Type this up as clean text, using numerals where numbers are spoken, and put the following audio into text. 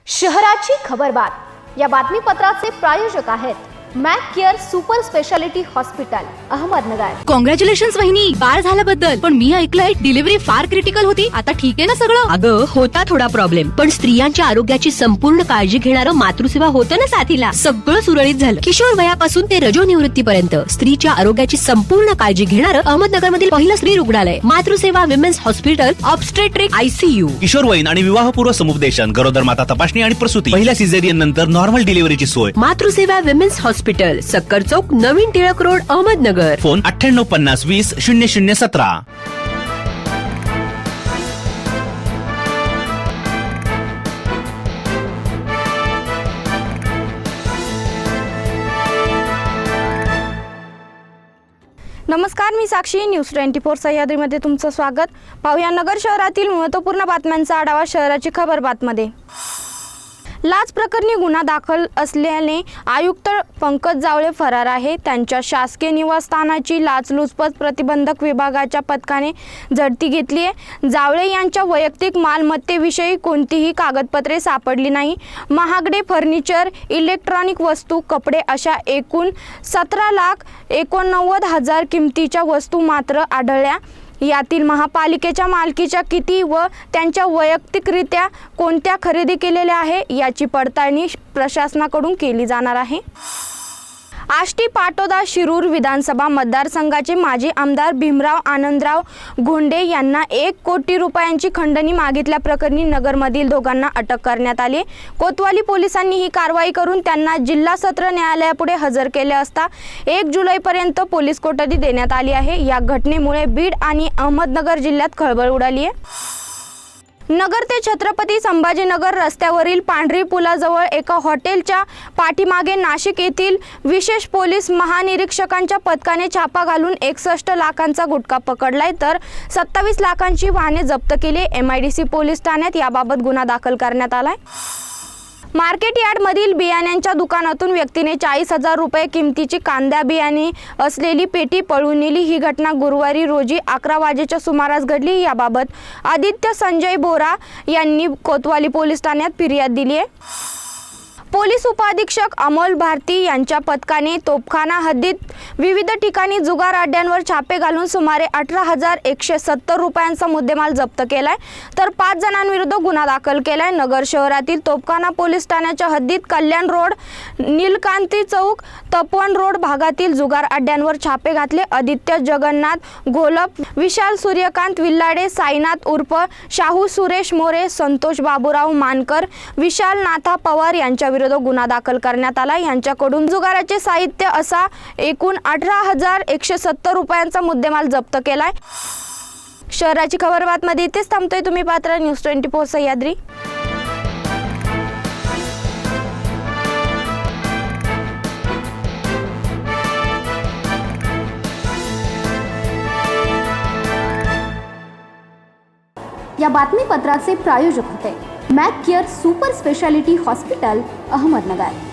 शहराची खबरबात या बातमीपत्राचे प्रायोजक आहेत Mac care super speciality hospital Ahmednagar. Congratulations वहिनी, बाळ झाल्याबद्दल। पण मी ऐकलंय डिलिव्हरी फार क्रिटिकल होती। आता ठीक आहे ना सगळं? अगं होता थोडा प्रॉब्लेम, पण स्त्रियांच्या आरोग्याची संपूर्ण काळजी घेणारं मातृसेवा होतं ना साथीला। सगळं सुरळीत झालं। किशोर वयापासून ते रजोनिवृत्तीपर्यंत स्त्रीच्या आरोग्याची संपूर्ण काळजी घेणारं अहमदनगर मधील पहिलं स्त्री रुग्णालय Matruseva women's hospital obstetric ICU। किशोरवयीन आणि विवाहपूर्व समुपदेशन, गरोदर माता तपासणी आणि प्रसूती, पहिल्या सिझेरियन नंतर नॉर्मल डिलिव्हरीची सोय। मातृसेवा विमेन्स हॉस्पिटल, सक्कर चौक, नवीन टिळक रोड, अहमदनगर। फोन 9850200017। नमस्कार, मी साक्षी, न्यूज 24 सह्याद्रीमध्ये तुमचं स्वागत। पाहूया नगर शहरातील महत्त्वपूर्ण बातम्यांचा आढावा शहराची खबरबातमध्ये। लाच प्रकरणी गुन्हा दाखल असल्याने आयुक्त पंकज जावळे फरार आहे। त्यांच्या शासकीय निवासस्थानाची लाचलुचपत प्रतिबंधक विभागाच्या पथकाने झडती घेतली आहे। जावळे यांच्या वैयक्तिक मालमत्तेविषयी कोणतीही कागदपत्रे सापडली नाही। महागडे फर्निचर, इलेक्ट्रॉनिक वस्तू, कपडे अशा एकूण 17,89,000 किमतीच्या वस्तू मात्र आढळल्या। यातील महापालिकेच्या मालकीच्या किती व त्यांच्या वैयक्तिकरित्या कोणत्या खरेदी केलेल्या आहे याची पडताळणी प्रशासनाकडून केली जाणार आहे। आष्टी पाटोदा शिरूर विधानसभा मतदारसंघाचे माजी आमदार भीमराव आनंदराव घोंडे यांना 1 कोटी रुपयांची खंडणी मागितल्याप्रकरणी नगरमधील दोघांना अटक करण्यात आली। कोतवाली पोलिसांनी ही कारवाई करून त्यांना जिल्हा सत्र न्यायालयापुढे हजर केले असता 1 जुलैपर्यंत पोलीस कोठडी देण्यात आली आहे। या घटनेमुळे बीड आणि अहमदनगर जिल्ह्यात खळबळ उडाली आहे। नगर ते छत्रपती संभाजीनगर रस्त्यावरील पांढरी पुलाजवळ एका हॉटेलच्या पाठीमागे नाशिक येथील विशेष पोलीस महानिरीक्षकांच्या पथकाने छापा घालून 61 लाखांचा गुटखा पकडलाय, तर 27 लाखांची वाहने जप्त केली। MIDC पोलीस ठाण्यात याबाबत गुन्हा दाखल करण्यात आलाय। मार्केट यार्डमधील बियाण्यांच्या दुकानातून व्यक्तीने 40,000 रुपये किमतीची कांदा बियाणे असलेली पेटी पळवून नेली। ही घटना गुरुवारी रोजी 11 वाजेच्या सुमारास घडली। याबाबत आदित्य संजय बोरा यांनी कोतवाली पोलीस ठाण्यात फिर्याद दिली आहे। पोलीस उपअधीक्षक अमोल भारती यांच्या पथकाने तोफखाना हद्दीत विविध ठिकाणी जुगार अड्ड्यांवर छापे घालून सुमारे 18,170 रुपयांचा मुद्देमाल जप्त केलाय, तर 5 जणांविरुद्ध गुन्हा दाखल केलाय। नगर शहरातील तोफखाना पोलीस ठाण्याच्या हद्दीत कल्याण रोड, नीलकांती चौक, तपवन रोड भागातील जुगार अड्ड्यांवर छापे घातले। आदित्य जगन्नाथ घोलप, विशाल सूर्यकांत विल्लाडे, साईनाथ उर्फ शाहू सुरेश मोरे, संतोष बाबूराव मानकर, विशाल नाथा पवार यांच्या विरुद्ध गुन्हा दाखल करण्यात आला। यांच्याकडून जुगाराचे साहित्य असा एकूण 18,170 रुपयांचा मुद्देमाल जप्त केलाय। शहराची खबरबातमध्ये इथेच थांबतोय। तुम्ही पाहता न्यूज 24 सह्याद्री। या बातमीपत्राचे प्रायोजक होते Mac care super speciality hospital Ahmednagar.